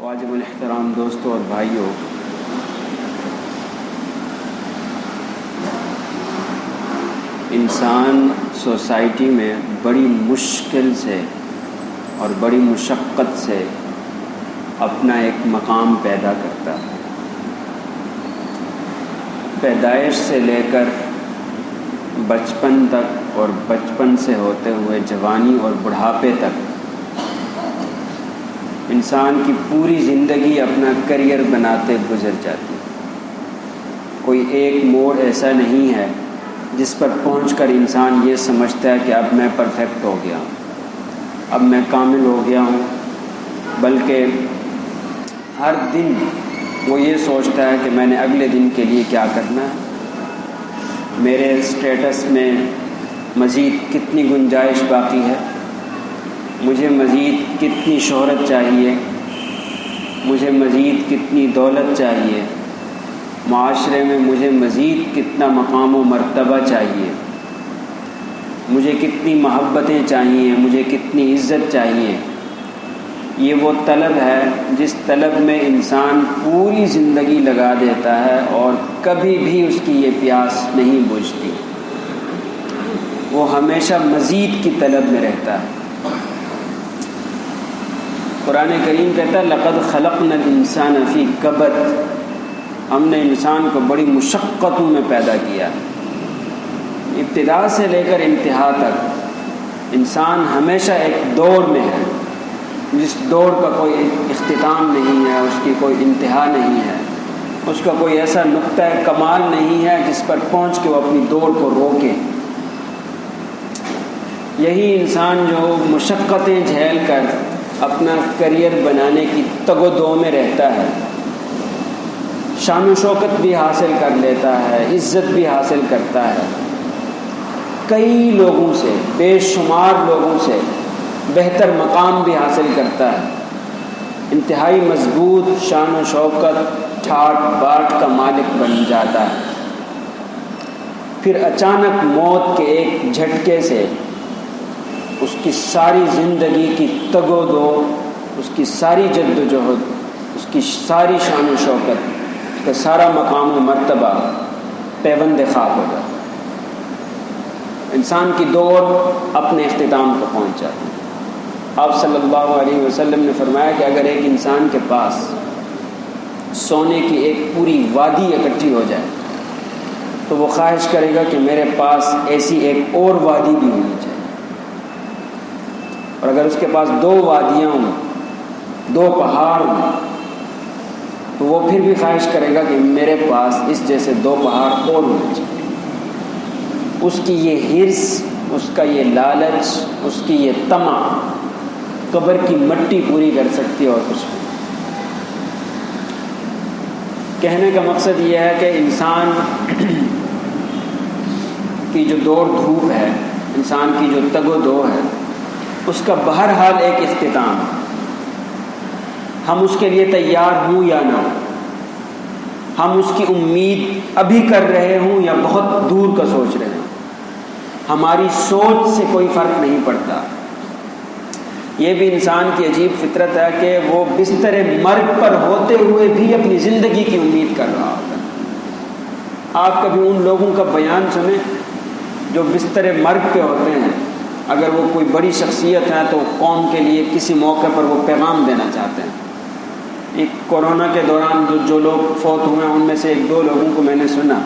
واجب الاحترام دوستوں اور بھائیوں، انسان سوسائٹی میں بڑی مشکل سے اور بڑی مشقت سے اپنا ایک مقام پیدا کرتا ہے۔ پیدائش سے لے کر بچپن تک اور بچپن سے ہوتے ہوئے جوانی اور بڑھاپے تک انسان کی پوری زندگی اپنا کیریئر بناتے گزر جاتی ہے۔ کوئی ایک موڑ ایسا نہیں ہے جس پر پہنچ کر انسان یہ سمجھتا ہے کہ اب میں پرفیکٹ ہو گیا ہوں، اب میں کامل ہو گیا ہوں، بلکہ ہر دن وہ یہ سوچتا ہے کہ میں نے اگلے دن کے لیے کیا کرنا ہے، میرے اسٹیٹس میں مزید کتنی گنجائش باقی ہے، مجھے مزید کتنی شہرت چاہیے، مجھے مزید کتنی دولت چاہیے، معاشرے میں مجھے مزید کتنا مقام و مرتبہ چاہیے، مجھے کتنی محبتیں چاہیے، مجھے کتنی عزت چاہیے۔ یہ وہ طلب ہے جس طلب میں انسان پوری زندگی لگا دیتا ہے اور کبھی بھی اس کی یہ پیاس نہیں بجھتی، وہ ہمیشہ مزید کی طلب میں رہتا ہے۔ قرآن کریم کہتا ہے لَقَدْ خَلَقْنَا الْإِنسَانَ فِي كَبَدٍ، ہم نے انسان کو بڑی مشقتوں میں پیدا کیا۔ ابتدا سے لے کر انتہا تک انسان ہمیشہ ایک دوڑ میں ہے، جس دوڑ کا کوئی اختتام نہیں ہے، اس کی کوئی انتہا نہیں ہے، اس کا کوئی ایسا نقطہ کمال نہیں ہے جس پر پہنچ کے وہ اپنی دوڑ کو روکے۔ یہی انسان جو مشقتیں جھیل کر اپنا کیریئر بنانے کی تگ و دو میں رہتا ہے، شان و شوکت بھی حاصل کر لیتا ہے، عزت بھی حاصل کرتا ہے، کئی لوگوں سے، بے شمار لوگوں سے بہتر مقام بھی حاصل کرتا ہے، انتہائی مضبوط شان و شوکت ٹھاٹ باٹ کا مالک بن جاتا ہے، پھر اچانک موت کے ایک جھٹکے سے اس کی ساری زندگی کی تگ و دو، اس کی ساری جد و جہد، اس کی ساری شان و شوکت، اس کا سارا مقام و مرتبہ پیوند خاک ہو جاتا ہے۔ انسان کی دوڑ اپنے اختتام کو پہنچ جاتی ہے۔ آپ صلی اللہ علیہ وسلم نے فرمایا کہ اگر ایک انسان کے پاس سونے کی ایک پوری وادی اکٹھی ہو جائے تو وہ خواہش کرے گا کہ میرے پاس ایسی ایک اور وادی بھی ہونی چاہیے، اور اگر اس کے پاس 2 وادیاں ہوں، 2 پہاڑ ہوں، تو وہ پھر بھی خواہش کرے گا کہ میرے پاس اس جیسے 2 پہاڑ اور ہونے چاہیے۔ اس کی یہ حرص، اس کا یہ لالچ، اس کی یہ طمع قبر کی مٹی پوری کر سکتی ہے اور کچھ بھی۔ کہنے کا مقصد یہ ہے کہ انسان کی جو دوڑ دھوپ ہے، انسان کی جو تگ و دو ہے، اس کا بہرحال ایک اختتام ہے۔ ہم اس کے لیے تیار ہوں یا نہ ہوں، ہم اس کی امید ابھی کر رہے ہوں یا بہت دور کا سوچ رہے ہوں، ہماری سوچ سے کوئی فرق نہیں پڑتا۔ یہ بھی انسان کی عجیب فطرت ہے کہ وہ بستر مرگ پر ہوتے ہوئے بھی اپنی زندگی کی امید کر رہا ہوتا ہے۔ آپ کبھی ان لوگوں کا بیان سنیں جو بستر مرگ پہ ہوتے ہیں، اگر وہ کوئی بڑی شخصیت ہے تو قوم کے لیے کسی موقع پر وہ پیغام دینا چاہتے ہیں۔ ایک کورونا کے دوران جو لوگ فوت ہوئے ہیں ان میں سے 1-2 لوگوں کو میں نے سنا،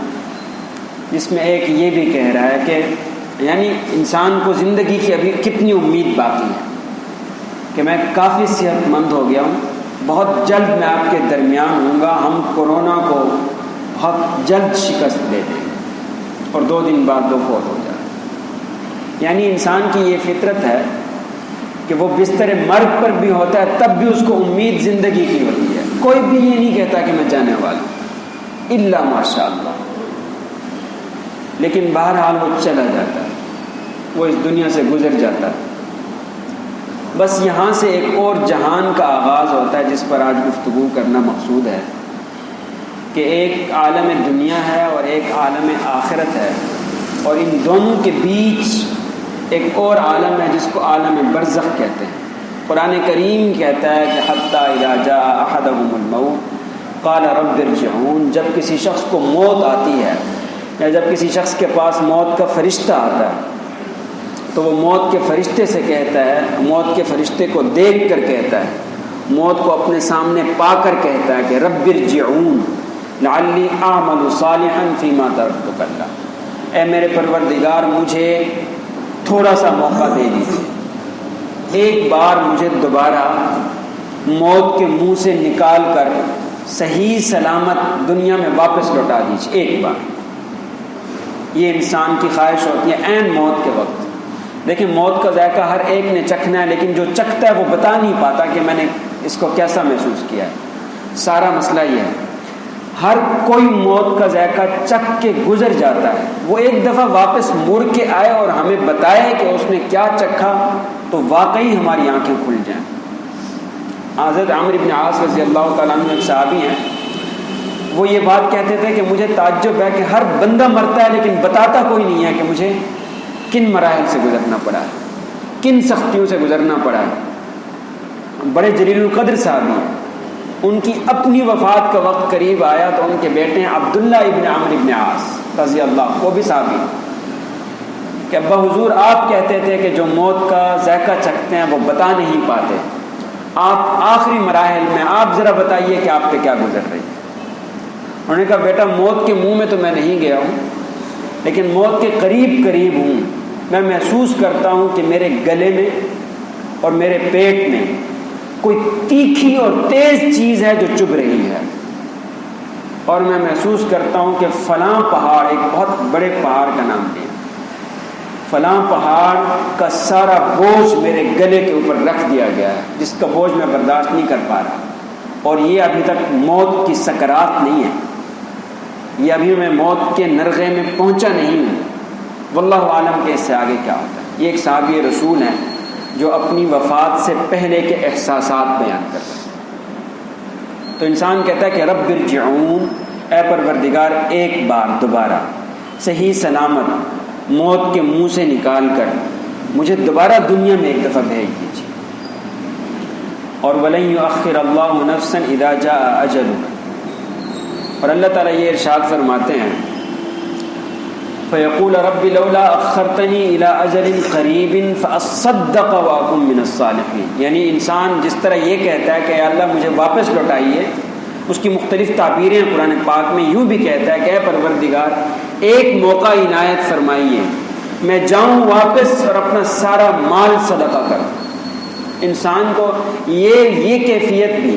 جس میں ایک یہ بھی کہہ رہا ہے کہ یعنی انسان کو زندگی کی ابھی کتنی امید باقی ہے کہ میں کافی صحت مند ہو گیا ہوں، بہت جلد میں آپ کے درمیان ہوں گا، ہم کورونا کو بہت جلد شکست دے دیں گے، اور 2 دن بعد وہ فوت ہو جائے۔ یعنی انسان کی یہ فطرت ہے کہ وہ بستر مرگ پر بھی ہوتا ہے تب بھی اس کو امید زندگی کی ہوتی ہے۔ کوئی بھی یہ نہیں کہتا کہ میں جانے والا ہوں، الا ماشاء اللہ، لیکن بہرحال وہ چلا جاتا ہے، وہ اس دنیا سے گزر جاتا ہے۔ بس یہاں سے ایک اور جہان کا آغاز ہوتا ہے جس پر آج گفتگو کرنا مقصود ہے، کہ ایک عالم دنیا ہے اور ایک عالم آخرت ہے، اور ان دونوں کے بیچ ایک اور عالم ہے جس کو عالم برزخ کہتے ہیں۔ قرآن کریم کہتا ہے کہ حتی اذا جاء قال رب ارجعون، جب کسی شخص کو موت آتی ہے یا جب کسی شخص کے پاس موت کا فرشتہ آتا ہے تو وہ موت کے فرشتے سے کہتا ہے، موت کے فرشتے کو دیکھ کر کہتا ہے، موت کو اپنے سامنے پا کر کہتا ہے کہ رب ارجعون لعلی اعمل صالحا فیما ترکت کلا، اے میرے پروردگار مجھے تھوڑا سا موقع دے دیجیے، ایک بار مجھے دوبارہ موت کے منہ سے نکال کر صحیح سلامت دنیا میں واپس لوٹا دیجیے ایک بار۔ یہ انسان کی خواہش ہوتی ہے عین موت کے وقت۔ دیکھیں موت کا ذائقہ ہر ایک نے چکھنا ہے، لیکن جو چکھتا ہے وہ بتا نہیں پاتا کہ میں نے اس کو کیسا محسوس کیا ہے۔ سارا مسئلہ یہ ہے، ہر کوئی موت کا ذائقہ چکھ کے گزر جاتا ہے، وہ ایک دفعہ واپس مڑ کے آئے اور ہمیں بتائے کہ اس نے کیا چکھا تو واقعی ہماری آنکھیں کھل جائیں۔ حضرت عمرو بن عاص رضی اللہ تعالیٰ عنہ ایک صحابی ہیں، وہ یہ بات کہتے تھے کہ مجھے تعجب ہے کہ ہر بندہ مرتا ہے لیکن بتاتا کوئی نہیں ہے کہ مجھے کن مراحل سے گزرنا پڑا ہے، کن سختیوں سے گزرنا پڑا ہے۔ بڑے جلیل القدر صحابی ہیں، ان کی اپنی وفات کا وقت قریب آیا تو ان کے بیٹے عبداللہ ابن عمرو ابن عاص رضی اللہ، وہ بھی صحابی، کہ ابا حضور آپ کہتے تھے کہ جو موت کا ذائقہ چکھتے ہیں وہ بتا نہیں پاتے، آپ آخری مراحل میں آپ ذرا بتائیے کہ آپ پہ کیا گزر رہی ہے۔ انہوں نے کہا بیٹا موت کے منہ میں تو میں نہیں گیا ہوں، لیکن موت کے قریب قریب ہوں، میں محسوس کرتا ہوں کہ میرے گلے میں اور میرے پیٹ میں کوئی تیکھی اور تیز چیز ہے جو چبھ رہی ہے، اور میں محسوس کرتا ہوں کہ فلاں پہاڑ، ایک بہت بڑے پہاڑ کا نام لیا، فلاں پہاڑ کا سارا بوجھ میرے گلے کے اوپر رکھ دیا گیا ہے، جس کا بوجھ میں برداشت نہیں کر پا رہا، اور یہ ابھی تک موت کی سکرات نہیں ہے، یہ ابھی میں موت کے نرغے میں پہنچا نہیں ہوں، واللہ عالم کہ اس سے آگے کیا ہوتا ہے۔ یہ ایک صحابی رسول ہیں جو اپنی وفات سے پہلے کے احساسات بیان کرتے ہیں۔ تو انسان کہتا ہے کہ رب ارجعون، اے پروردگار ایک بار دوبارہ صحیح سلامت موت کے منہ سے نکال کر مجھے دوبارہ دنیا میں ایک دفعہ بھیج دیجیے۔ اور وَلَن يُؤَخِّرَ اللَّهُ نَفْسًا إِذَا جَاءَ أَجَلُهَا، اور اللہ تعالیٰ یہ ارشاد فرماتے ہیں فَيَقُولَ رَبِّ لَوْلَا أَخَّرْتَنِي إِلَىٰ أَجَلٍ قَرِيبٍ فَأَصَّدَّقَ وَأَكُن مِّنَ الصَّالِحِينَ، یعنی انسان جس طرح یہ کہتا ہے کہ اے اللہ مجھے واپس لوٹائیے، اس کی مختلف تعبیریں قرآن پاک میں یوں بھی کہتا ہے کہ اے پروردگار ایک موقع عنایت فرمائیے، میں جاؤں واپس اور اپنا سارا مال صدقہ کروں۔ انسان کو یہ کیفیت بھی،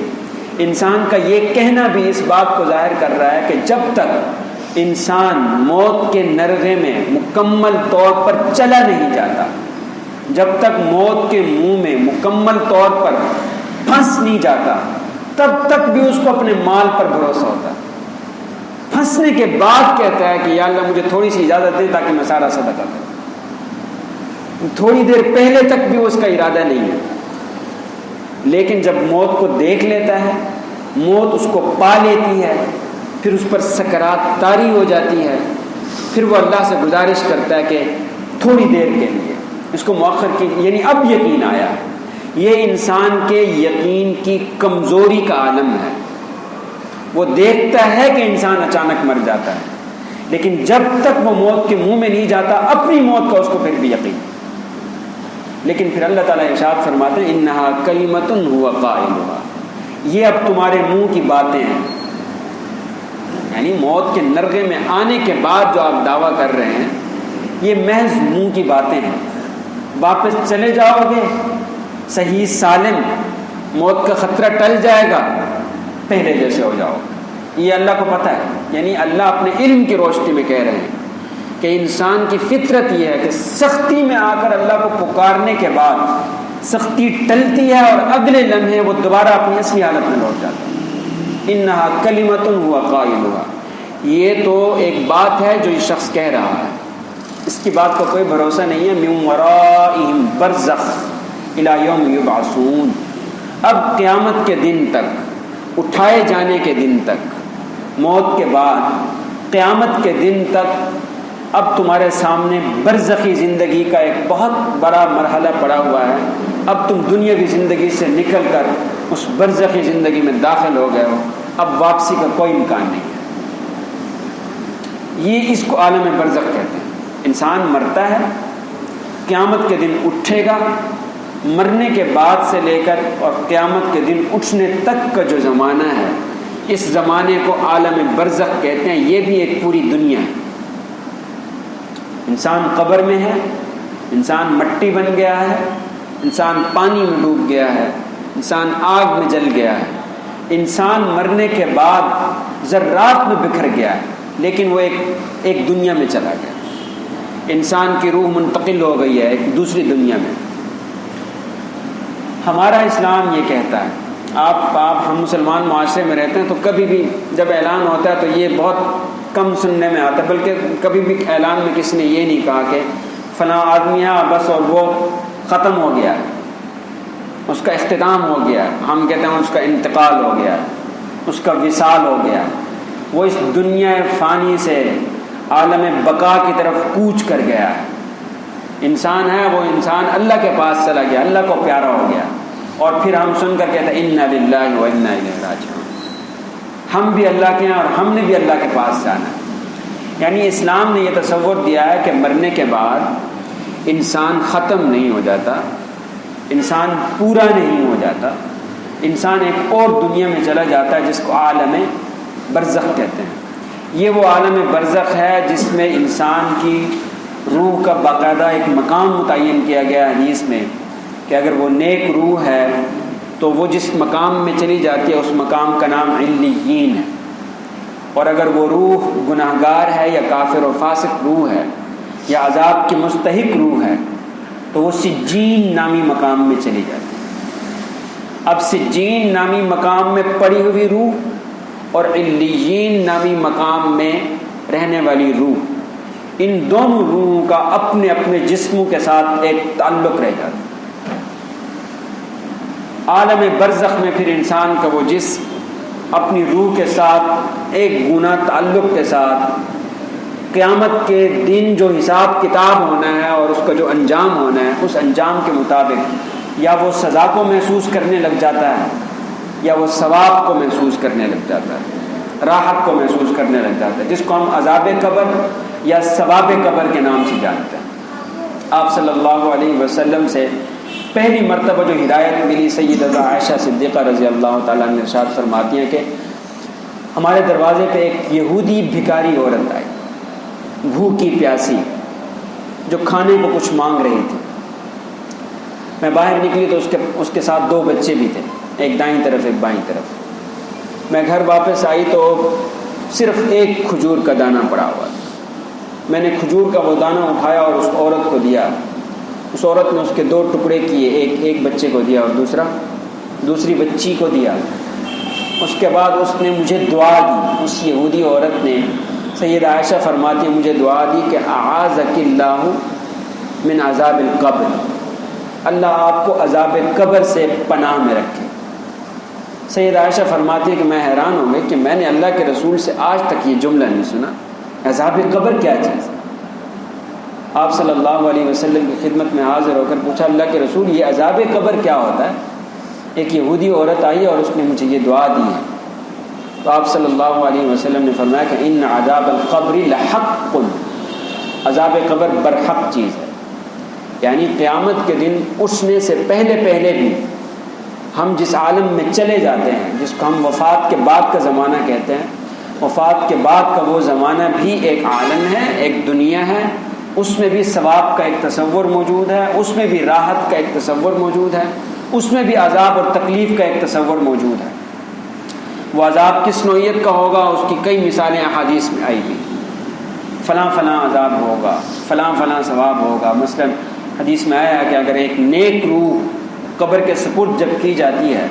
انسان کا یہ کہنا بھی اس بات کو ظاہر کر رہا ہے کہ جب تک انسان موت کے نرغے میں مکمل طور پر چلا نہیں جاتا، جب تک موت کے منہ میں مکمل طور پر پھنس نہیں جاتا، تب تک بھی اس کو اپنے مال پر بھروسہ ہوتا ہے۔ پھنسنے کے بعد کہتا ہے کہ یا اللہ مجھے تھوڑی سی اجازت دے تاکہ میں سارا صدقہ کروں۔ تھوڑی دیر پہلے تک بھی اس کا ارادہ نہیں ہے، لیکن جب موت کو دیکھ لیتا ہے، موت اس کو پا لیتی ہے، پھر اس پر سکرات طاری ہو جاتی ہے، پھر وہ اللہ سے گزارش کرتا ہے کہ تھوڑی دیر کے لیے اس کو مؤخر کی، یعنی اب یقین آیا۔ یہ انسان کے یقین کی کمزوری کا عالم ہے۔ وہ دیکھتا ہے کہ انسان اچانک مر جاتا ہے، لیکن جب تک وہ موت کے منہ میں نہیں جاتا اپنی موت کا اس کو پھر بھی یقین۔ لیکن پھر اللہ تعالیٰ ارشاد فرماتے ہیں انہا کلمۃ ہوا قائلھا، یہ اب تمہارے منہ کی باتیں ہیں، یعنی موت کے نرغے میں آنے کے بعد جو آپ دعویٰ کر رہے ہیں یہ محض منہ کی باتیں ہیں۔ واپس چلے جاؤ گے صحیح سالم، موت کا خطرہ ٹل جائے گا، پہلے جیسے ہو جاؤ، یہ اللہ کو پتہ ہے۔ یعنی اللہ اپنے علم کی روشنی میں کہہ رہے ہیں کہ انسان کی فطرت یہ ہے کہ سختی میں آ کر اللہ کو پکارنے کے بعد سختی ٹلتی ہے اور اگلے لمحے وہ دوبارہ اپنی اصلی حالت میں لوٹ جاتا ہے۔ انہا کلمۃ ہوا قائلھا، یہ تو ایک بات ہے جو یہ شخص کہہ رہا ہے، اس کی بات کا کوئی بھروسہ نہیں ہے۔ من ورائہم برزخ الی یوم یبعثون، اب قیامت کے دن تک، اٹھائے جانے کے دن تک، موت کے بعد قیامت کے دن تک اب تمہارے سامنے برزخی زندگی کا ایک بہت بڑا مرحلہ پڑا ہوا ہے۔ اب تم دنیاوی زندگی سے نکل کر اس برزخی زندگی میں داخل ہو گئے ہو۔ اب واپسی کا کوئی امکان نہیں ہے۔ یہ اس کو عالم برزخ کہتے ہیں۔ انسان مرتا ہے، قیامت کے دن اٹھے گا، مرنے کے بعد سے لے کر اور قیامت کے دن اٹھنے تک کا جو زمانہ ہے، اس زمانے کو عالم برزخ کہتے ہیں۔ یہ بھی ایک پوری دنیا ہے۔ انسان قبر میں ہے، انسان مٹی بن گیا ہے، انسان پانی میں ڈوب گیا ہے، انسان آگ میں جل گیا ہے، انسان مرنے کے بعد ذرات میں بکھر گیا ہے، لیکن وہ ایک دنیا میں چلا گیا۔ انسان کی روح منتقل ہو گئی ہے ایک دوسری دنیا میں۔ ہمارا اسلام یہ کہتا ہے، ہم مسلمان معاشرے میں رہتے ہیں تو کبھی بھی جب اعلان ہوتا ہے تو یہ بہت کم سننے میں آتا ہے، بلکہ کبھی بھی اعلان میں کسی نے یہ نہیں کہا کہ فلاں آدمی ہے بس اور وہ ختم ہو گیا، اس کا اختتام ہو گیا۔ ہم کہتے ہیں اس کا انتقال ہو گیا، اس کا وصال ہو گیا، وہ اس دنیا فانی سے عالم بقا کی طرف کوچ کر گیا ہے۔ انسان ہے، وہ انسان اللہ کے پاس چلا گیا، اللہ کو پیارا ہو گیا، اور پھر ہم سن کر کہتے ہیں انا للہ و انا الیہ راجعون، ہم بھی اللہ کے ہیں اور ہم نے بھی اللہ کے پاس جانا ہے۔ یعنی اسلام نے یہ تصور دیا ہے کہ مرنے کے بعد انسان ختم نہیں ہو جاتا، انسان پورا نہیں ہو جاتا، انسان ایک اور دنیا میں چلا جاتا ہے جس کو عالم برزخ کہتے ہیں۔ یہ وہ عالم برزخ ہے جس میں انسان کی روح کا باقاعدہ ایک مقام متعین کیا گیا حدیث میں کہ اگر وہ نیک روح ہے تو وہ جس مقام میں چلی جاتی ہے اس مقام کا نام علیین ہے، اور اگر وہ روح گناہگار ہے یا کافر و فاسق روح ہے یا عذاب کی مستحق روح ہے تو وہ سجین نامی مقام میں چلی جاتی ہے۔ اب سجین نامی مقام میں پڑی ہوئی روح اور علیین نامی مقام میں رہنے والی روح، ان دونوں روحوں کا اپنے اپنے جسموں کے ساتھ ایک تعلق رہ جاتا ہے۔ عالم برزخ میں پھر انسان کا وہ جسم اپنی روح کے ساتھ ایک گنا تعلق کے ساتھ قیامت کے دن جو حساب کتاب ہونا ہے اور اس کا جو انجام ہونا ہے، اس انجام کے مطابق یا وہ سزا کو محسوس کرنے لگ جاتا ہے یا وہ ثواب کو محسوس کرنے لگ جاتا ہے، راحت کو محسوس کرنے لگ جاتا ہے، جس کو ہم عذاب قبر یا ثواب قبر کے نام سے جانتے ہیں۔ آپ صلی اللہ علیہ وسلم سے پہلی مرتبہ جو ہدایت ملی، سیدہ عائشہ صدیقہ رضی اللہ تعالیٰ عنہ ارشاد فرماتی ہیں کہ ہمارے دروازے پہ ایک یہودی بھکاری عورت آئی، بھوکی پیاسی، جو کھانے کو کچھ مانگ رہی تھی۔ میں باہر نکلی تو اس کے ساتھ 2 بچے بھی تھے، ایک دائیں طرف ایک بائیں طرف۔ میں گھر واپس آئی تو صرف ایک کھجور کا دانہ پڑا ہوا تھا۔ میں نے کھجور کا وہ دانہ اٹھایا اور اس عورت کو دیا۔ اس عورت نے اس کے 2 ٹکڑے کیے، ایک بچے کو دیا اور دوسری بچی کو دیا۔ اس کے بعد اس نے مجھے دعا دی، اس یہودی عورت نے، سیدہ عائشہ فرماتی ہیں مجھے دعا دی کہ اعاذک اللہ من عذاب القبر، اللہ آپ کو عذاب قبر سے پناہ میں رکھے۔ سیدہ عائشہ فرماتی ہے کہ میں حیران ہو گئی کہ میں نے اللہ کے رسول سے آج تک یہ جملہ نہیں سنا، عذاب قبر کیا چیز ہے۔ آپ صلی اللہ علیہ وسلم کی خدمت میں حاضر ہو کر پوچھا اللہ کے رسول یہ عذاب قبر کیا ہوتا ہے؟ ایک یہودی عورت آئی اور اس نے مجھے یہ دعا دی ہے۔ تو آپ صلی اللہ علیہ وسلم نے فرمایا کہ ان عذاب القبر لحق، عذاب قبر برحق چیز ہے، یعنی قیامت کے دن اٹھنے سے پہلے بھی ہم جس عالم میں چلے جاتے ہیں، جس کو ہم وفات کے بعد کا زمانہ کہتے ہیں، وفات کے بعد کا وہ زمانہ بھی ایک عالم ہے، ایک دنیا ہے، اس میں بھی ثواب کا ایک تصور موجود ہے، اس میں بھی راحت کا ایک تصور موجود ہے، اس میں بھی عذاب اور تکلیف کا ایک تصور موجود ہے۔ وہ عذاب کس نوعیت کا ہوگا اس کی کئی مثالیں احادیث میں آئی ہوئی، فلاں فلاں عذاب ہوگا، فلاں فلاں ثواب ہوگا۔ مثلا حدیث میں آیا ہے کہ اگر ایک نیک روح قبر کے سپرد جب کی جاتی ہے،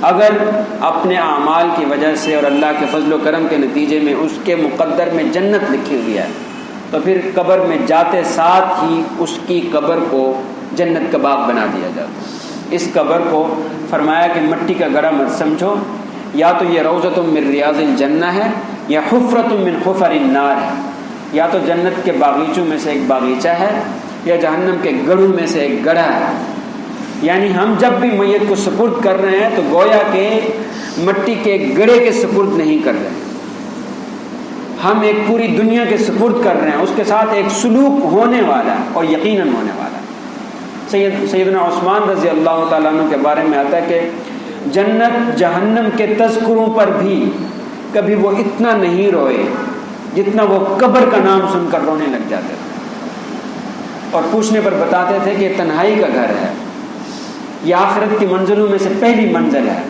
اگر اپنے اعمال کی وجہ سے اور اللہ کے فضل و کرم کے نتیجے میں اس کے مقدر میں جنت لکھی ہوئی ہے تو پھر قبر میں جاتے ساتھ ہی اس کی قبر کو جنت کا باغ بنا دیا جاتا ہے۔ اس قبر کو فرمایا کہ مٹی کا گڑھا مت سمجھو، یا تو یہ روضۃ من ریاض الجنہ ہے یا حفرۃ من حفر النار ہے، یا تو جنت کے باغیچوں میں سے ایک باغیچہ ہے یا جہنم کے گڑھوں میں سے ایک گڑھا ہے۔ یعنی ہم جب بھی میت کو سپرد کر رہے ہیں تو گویا کہ مٹی کے گڑے کے سپرد نہیں کر رہے، ہم ایک پوری دنیا کے سپرد کر رہے ہیں، اس کے ساتھ ایک سلوک ہونے والا ہے اور یقیناً ہونے والا ہے۔ سیدنا عثمان رضی اللہ تعالیٰ عنہ کے بارے میں آتا ہے کہ جنت جہنم کے تذکروں پر بھی کبھی وہ اتنا نہیں روئے جتنا وہ قبر کا نام سن کر رونے لگ جاتے تھے، اور پوچھنے پر بتاتے تھے کہ تنہائی کا گھر ہے، یہ آخرت کی منزلوں میں سے پہلی منزل ہے،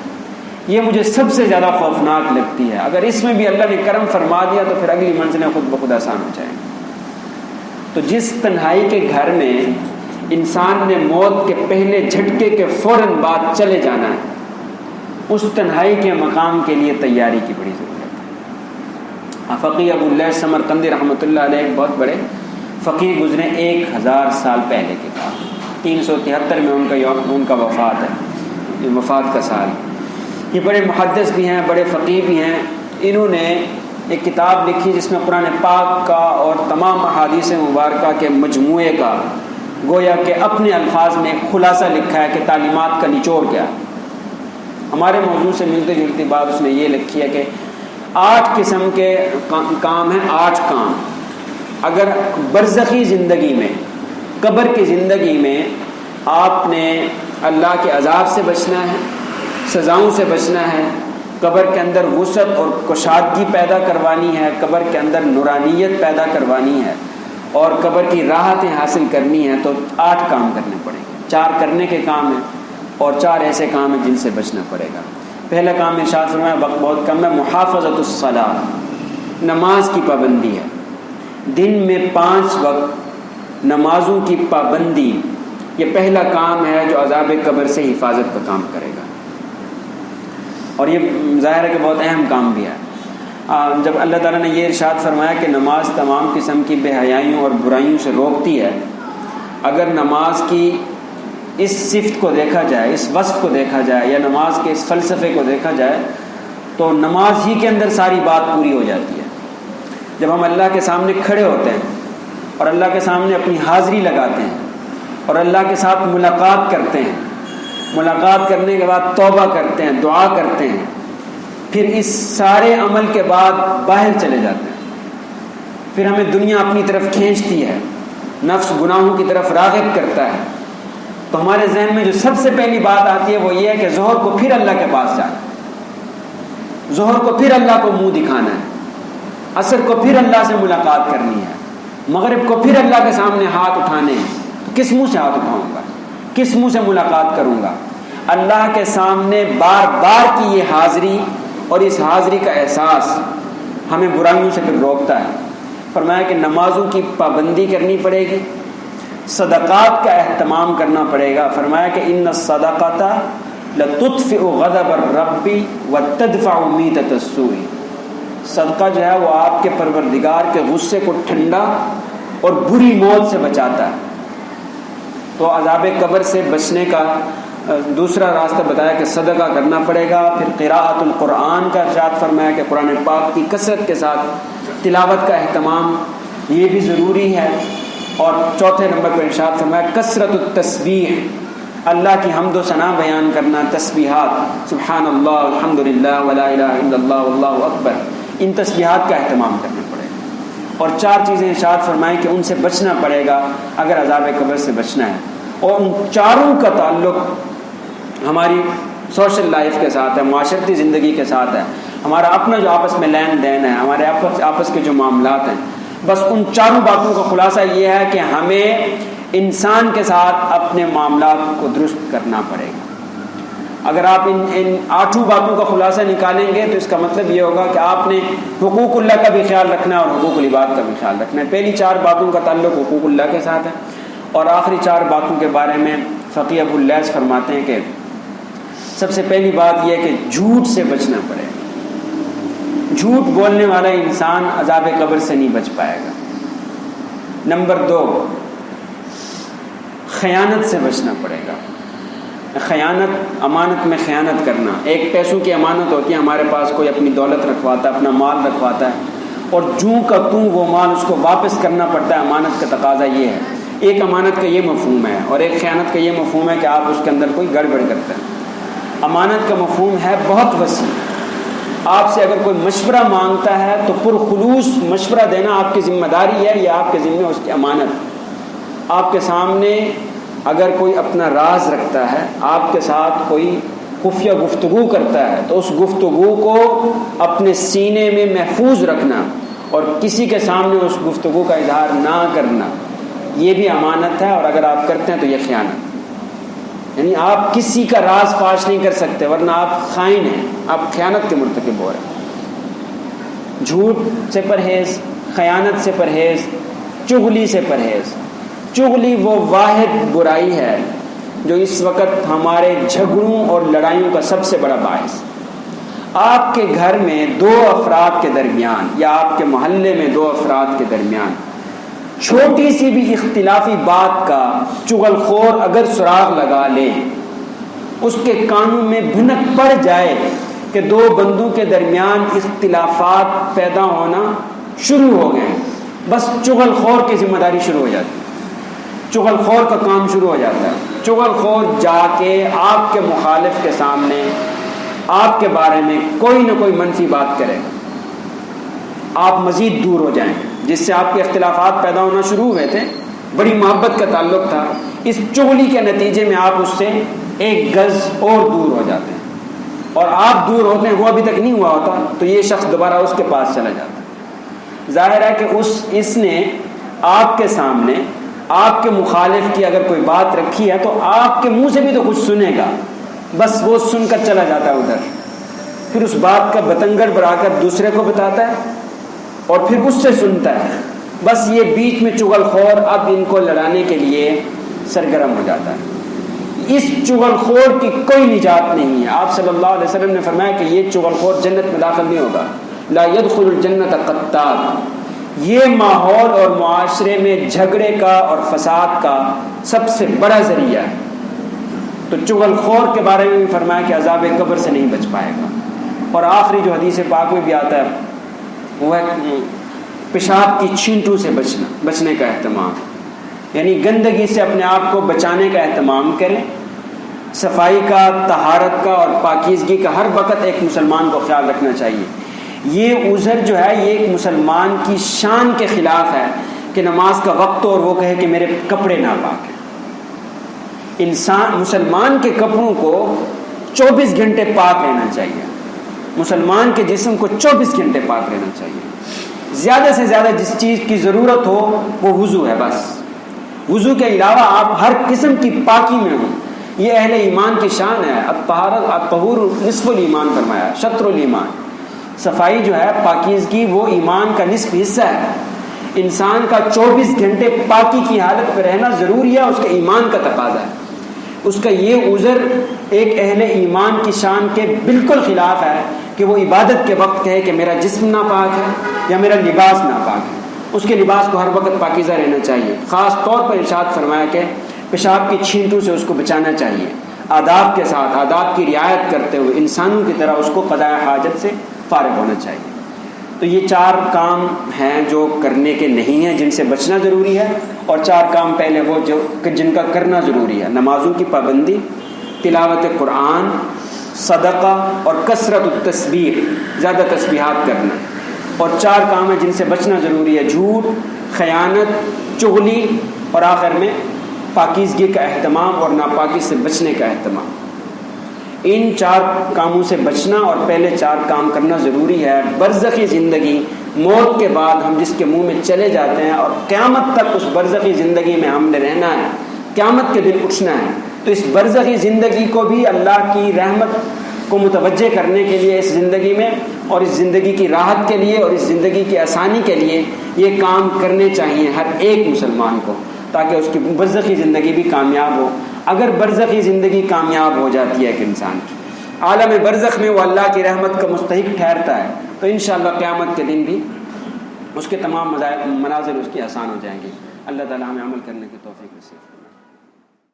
یہ مجھے سب سے زیادہ خوفناک لگتی ہے، اگر اس میں بھی اللہ نے کرم فرما دیا تو پھر اگلی منزلیں خود بخود آسان ہو جائیں گی۔ تو جس تنہائی کے گھر میں انسان نے موت کے پہلے جھٹکے کے فوراً بعد چلے جانا ہے، اس تنہائی کے مقام کے لیے تیاری کی بڑی ضرورت ہے۔ فقیہ ابو اللیث سمرقندی رحمۃ اللہ علیہ ایک بہت بڑے فقیہ گزرے 1000 سال پہلے کے بعد، 373 میں ان کا وفات ہے، وفات کا سال۔ یہ بڑے محدث بھی ہیں، بڑے فقیہ بھی ہیں، انہوں نے ایک کتاب لکھی جس میں قرآن پاک کا اور تمام احادیث مبارکہ کے مجموعے کا گویا کہ اپنے الفاظ میں ایک خلاصہ لکھا ہے کہ تعلیمات کا نچوڑ کیا۔ ہمارے موضوع سے ملتی جلتی بات اس نے یہ لکھی ہے کہ 8 قسم کے کام ہیں، 8 کام اگر برزخی زندگی میں، قبر کی زندگی میں آپ نے اللہ کے عذاب سے بچنا ہے، سزاؤں سے بچنا ہے، قبر کے اندر وسعت اور کشادگی پیدا کروانی ہے، قبر کے اندر نورانیت پیدا کروانی ہے اور قبر کی راحتیں حاصل کرنی ہے، تو 8 کام کرنے پڑیں گے۔ 4 کرنے کے کام ہیں اور 4 ایسے کام ہیں جن سے بچنا پڑے گا۔ پہلا کام ارشاد فرمایا، وقت بہت کم ہے، محافظۃ الصلاۃ، نماز کی پابندی ہے، دن میں 5 وقت نمازوں کی پابندی، یہ پہلا کام ہے جو عذاب قبر سے حفاظت کا کام کرے گا، اور یہ ظاہر ہے کہ بہت اہم کام بھی ہے۔ جب اللہ تعالیٰ نے یہ ارشاد فرمایا کہ نماز تمام قسم کی بے حیائیوں اور برائیوں سے روکتی ہے، اگر نماز کی اس صفت کو دیکھا جائے، اس وصف کو دیکھا جائے، یا نماز کے اس فلسفے کو دیکھا جائے، تو نماز ہی کے اندر ساری بات پوری ہو جاتی ہے۔ جب ہم اللہ کے سامنے کھڑے ہوتے ہیں اور اللہ کے سامنے اپنی حاضری لگاتے ہیں اور اللہ کے ساتھ ملاقات کرتے ہیں، ملاقات کرنے کے بعد توبہ کرتے ہیں، دعا کرتے ہیں، پھر اس سارے عمل کے بعد باہر چلے جاتے ہیں، پھر ہمیں دنیا اپنی طرف کھینچتی ہے، نفس گناہوں کی طرف راغب کرتا ہے، تو ہمارے ذہن میں جو سب سے پہلی بات آتی ہے وہ یہ ہے کہ ظہر کو پھر اللہ کے پاس جانا ہے، ظہر کو پھر اللہ کو منہ دکھانا ہے، عصر کو پھر اللہ سے ملاقات کرنی ہے، مغرب کو پھر اللہ کے سامنے ہاتھ اٹھانے ہیں۔ تو کس منہ سے ہاتھ اٹھاؤں گا، کس منہ سے ملاقات کروں گا؟ اللہ کے سامنے بار بار کی یہ حاضری اور اس حاضری کا احساس ہمیں برائیوں سے پھر روکتا ہے۔ فرمایا کہ نمازوں کی پابندی کرنی پڑے گی، صدقات کا اہتمام کرنا پڑے گا۔ فرمایا کہ ان الصدقۃ لتطفئ غضب الرب وتدفع میتۃ السوء، صدقہ جو ہے وہ آپ کے پروردگار کے غصے کو ٹھنڈا اور بری موت سے بچاتا ہے۔ تو عذاب قبر سے بچنے کا دوسرا راستہ بتایا کہ صدقہ کرنا پڑے گا۔ پھر قراءۃ القرآن کا ارشاد فرمایا کہ قرآن پاک کی کثرت کے ساتھ تلاوت کا اہتمام یہ بھی ضروری ہے۔ اور چوتھے نمبر پر ارشاد فرمایا کثرت التسبیح، اللہ کی حمد و ثنا بیان کرنا، تسبیحات، سبحان اللہ، الحمدللہ، ولا الہ الا اللہ، واللہ اکبر، ان تسبیحات کا اہتمام کرنا پڑے گا۔ اور 4 چیزیں ارشاد فرمائیں کہ ان سے بچنا پڑے گا اگر عذاب قبر سے بچنا ہے، اور ان 4 کا تعلق ہماری سوشل لائف کے ساتھ ہے، معاشرتی زندگی کے ساتھ ہے، ہمارا اپنا جو آپس میں لین دین ہے، ہمارے آپس کے جو معاملات ہیں، بس ان 4 باتوں کا خلاصہ یہ ہے کہ ہمیں انسان کے ساتھ اپنے معاملات کو درست کرنا پڑے گا۔ اگر آپ ان 8 باتوں کا خلاصہ نکالیں گے تو اس کا مطلب یہ ہوگا کہ آپ نے حقوق اللہ کا بھی خیال رکھنا ہے اور حقوق العباد کا بھی خیال رکھنا ہے۔ پہلی 4 باتوں کا تعلق حقوق اللہ کے ساتھ ہے، اور آخری 4 باتوں کے بارے میں فقیہ ابو اللیث فرماتے ہیں کہ سب سے پہلی بات یہ ہے کہ جھوٹ سے بچنا پڑے گا۔ جھوٹ بولنے والا انسان عذاب قبر سے نہیں بچ پائے گا۔ نمبر 2، خیانت سے بچنا پڑے گا۔ خیانت، امانت میں خیانت کرنا، ایک پیسوں کی امانت ہوتی ہے، ہمارے پاس کوئی اپنی دولت رکھواتا ہے، اپنا مال رکھواتا ہے، اور جوں کا توں وہ مال اس کو واپس کرنا پڑتا ہے۔ امانت کا تقاضا یہ ہے، ایک امانت کا یہ مفہوم ہے، اور ایک خیانت کا یہ مفہوم ہے کہ آپ اس کے اندر کوئی گڑبڑ کرتے ہیں۔ امانت کا مفہوم ہے بہت وسیع. آپ سے اگر کوئی مشورہ مانگتا ہے تو پرخلوص مشورہ دینا آپ کی ذمہ داری ہے، یا آپ کے ذمہ اس کی امانت. آپ کے سامنے اگر کوئی اپنا راز رکھتا ہے، آپ کے ساتھ کوئی خفیہ گفتگو کرتا ہے، تو اس گفتگو کو اپنے سینے میں محفوظ رکھنا اور کسی کے سامنے اس گفتگو کا اظہار نہ کرنا، یہ بھی امانت ہے. اور اگر آپ کرتے ہیں تو یہ خیانت. یعنی آپ کسی کا راز فاش نہیں کر سکتے، ورنہ آپ خائن ہیں، آپ خیانت کے مرتکب ہو رہے ہیں. جھوٹ سے پرہیز، خیانت سے پرہیز، چغلی سے پرہیز. چغلی وہ واحد برائی ہے جو اس وقت ہمارے جھگڑوں اور لڑائیوں کا سب سے بڑا باعث. آپ کے گھر میں دو افراد کے درمیان یا آپ کے محلے میں دو افراد کے درمیان چھوٹی سی بھی اختلافی بات کا چغل خور اگر سراغ لگا لے، اس کے کانوں میں بھنک پڑ جائے کہ دو بندوں کے درمیان اختلافات پیدا ہونا شروع ہو گئے، بس چغل خور کی ذمہ داری شروع ہو جاتی ہے، چغل خور کا کام شروع ہو جاتا ہے. چغل خور جا کے آپ کے مخالف کے سامنے آپ کے بارے میں کوئی نہ کوئی منفی بات کرے، آپ مزید دور ہو جائیں. جس سے آپ کے اختلافات پیدا ہونا شروع ہوئے تھے، بڑی محبت کا تعلق تھا، اس چغلی کے نتیجے میں آپ اس سے ایک گز اور دور ہو جاتے ہیں، اور آپ دور ہوتے ہیں، وہ ابھی تک نہیں ہوا ہوتا، تو یہ شخص دوبارہ اس کے پاس چلا جاتا ہے. ظاہر ہے کہ اس نے آپ کے سامنے آپ کے مخالف کی اگر کوئی بات رکھی ہے تو آپ کے منہ سے بھی تو کچھ سنے گا، بس وہ سن کر چلا جاتا ہے ادھر، پھر اس بات کا بتنگڑ بڑھا کر دوسرے کو بتاتا ہے اور پھر اس سے سنتا ہے. بس یہ بیچ میں چغل خور اب ان کو لڑانے کے لیے سرگرم ہو جاتا ہے. اس چغل خور کی کوئی نجات نہیں ہے. آپ صلی اللہ علیہ وسلم نے فرمایا کہ یہ چغل خور جنت میں داخل نہیں ہوگا. لا يدخل الجنت قطات. یہ ماحول اور معاشرے میں جھگڑے کا اور فساد کا سب سے بڑا ذریعہ ہے. تو چغل خور کے بارے میں بھی فرمایا کہ عذاب قبر سے نہیں بچ پائے گا. اور آخری جو حدیث پاک میں بھی آتا ہے وہ ہے پیشاب کی چھینٹوں سے بچنے کا اہتمام، یعنی گندگی سے اپنے آپ کو بچانے کا اہتمام کریں. صفائی کا، طہارت کا اور پاکیزگی کا ہر وقت ایک مسلمان کو خیال رکھنا چاہیے. یہ عذر جو ہے یہ ایک مسلمان کی شان کے خلاف ہے کہ نماز کا وقت اور وہ کہے کہ میرے کپڑے ناپاک ہیں. مسلمان کے کپڑوں کو 24 گھنٹے پاک رہنا چاہیے. مسلمان کے جسم کو 24 گھنٹے پاک رہنا چاہیے. زیادہ سے زیادہ جس چیز کی ضرورت ہو وہ وضو ہے. بس وضو کے علاوہ آپ ہر قسم کی پاکی میں ہوں. یہ اہل ایمان کی شان ہے. الطہور نصف الایمان فرمایا، شطر الایمان. صفائی جو ہے، پاکیزگی، وہ ایمان کا نصف حصہ ہے. انسان کا 24 گھنٹے پاکی کی حالت میں رہنا ضروری ہے، اس کے ایمان کا تقاضا ہے. اس کا یہ عذر ایک اہل ایمان کی شان کے بالکل خلاف ہے کہ وہ عبادت کے وقت کہے کہ میرا جسم ناپاک ہے یا میرا لباس ناپاک ہے. اس کے لباس کو ہر وقت پاکیزہ رہنا چاہیے. خاص طور پر ارشاد فرمایا کہ پیشاب کی چھینٹوں سے اس کو بچانا چاہیے، آداب کے ساتھ، آداب کی رعایت کرتے ہوئے انسانوں کی طرح اس کو قضاء حاجت سے فارغ ہونا چاہیے. تو یہ 4 کام ہیں جو کرنے کے نہیں ہیں، جن سے بچنا ضروری ہے. اور 4 کام پہلے وہ جن کا کرنا ضروری ہے: نمازوں کی پابندی، تلاوت قرآن، صدقہ اور کثرت التسبیح، زیادہ تسبیحات کرنا. اور 4 کام ہیں جن سے بچنا ضروری ہے: جھوٹ، خیانت، چغلی اور آخر میں پاکیزگی کا اہتمام اور ناپاکی سے بچنے کا اہتمام. ان 4 کاموں سے بچنا اور پہلے 4 کام کرنا ضروری ہے. برزخی زندگی، موت کے بعد ہم جس کے منہ میں چلے جاتے ہیں اور قیامت تک اس برزخی زندگی میں ہم نے رہنا ہے، قیامت کے دن اٹھنا ہے. تو اس برزخی زندگی کو بھی اللہ کی رحمت کو متوجہ کرنے کے لیے اس زندگی میں اور اس زندگی کی راحت کے لیے اور اس زندگی کی آسانی کے لیے یہ کام کرنے چاہیے ہر ایک مسلمان کو، تاکہ اس کی برزخی زندگی بھی کامیاب ہو. اگر برزخی زندگی کامیاب ہو جاتی ہے کہ انسان کی عالم برزخ میں وہ اللہ کی رحمت کا مستحق ٹھہرتا ہے، تو انشاءاللہ قیامت کے دن بھی اس کے تمام مناظر اس کی آسان ہو جائیں گے. اللہ تعالی ہمیں عمل کرنے کی توفیق نصیب.